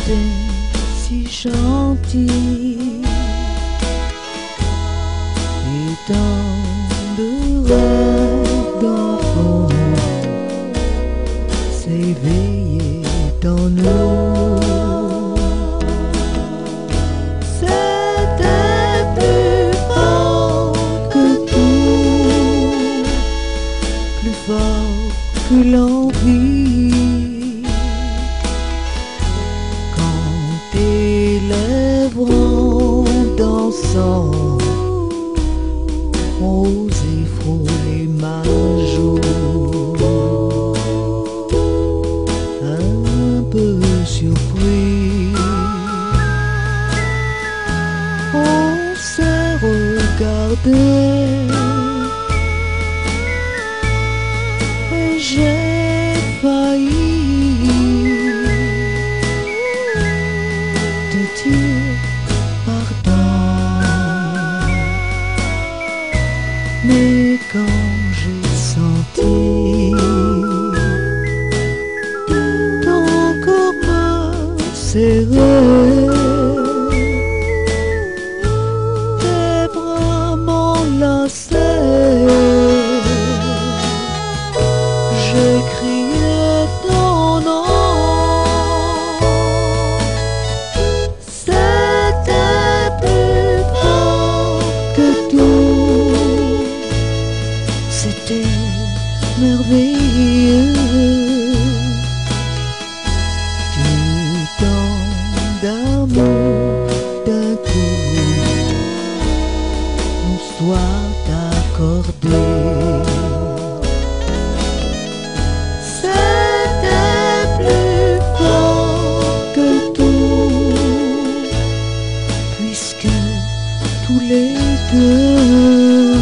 C'était si gentil et tant de rêves d'enfant s'éveillaient en nous. C'était plus fort que tout, plus fort que l'envie. Quand tes lèvres en dansant ont osé frôler ma joue, un peu surpris, on s'est regardé et j'ai failli te dire pardon. Mais quand j'ai senti ton corps me serrer, tes bras m'enlaçaient, j'ai crié ton nom. C'était plus fort que tout, c'était merveilleux. Tout d'amour d'un coup nous soit accordé. C'était plus fort que tout, puisque tous les deux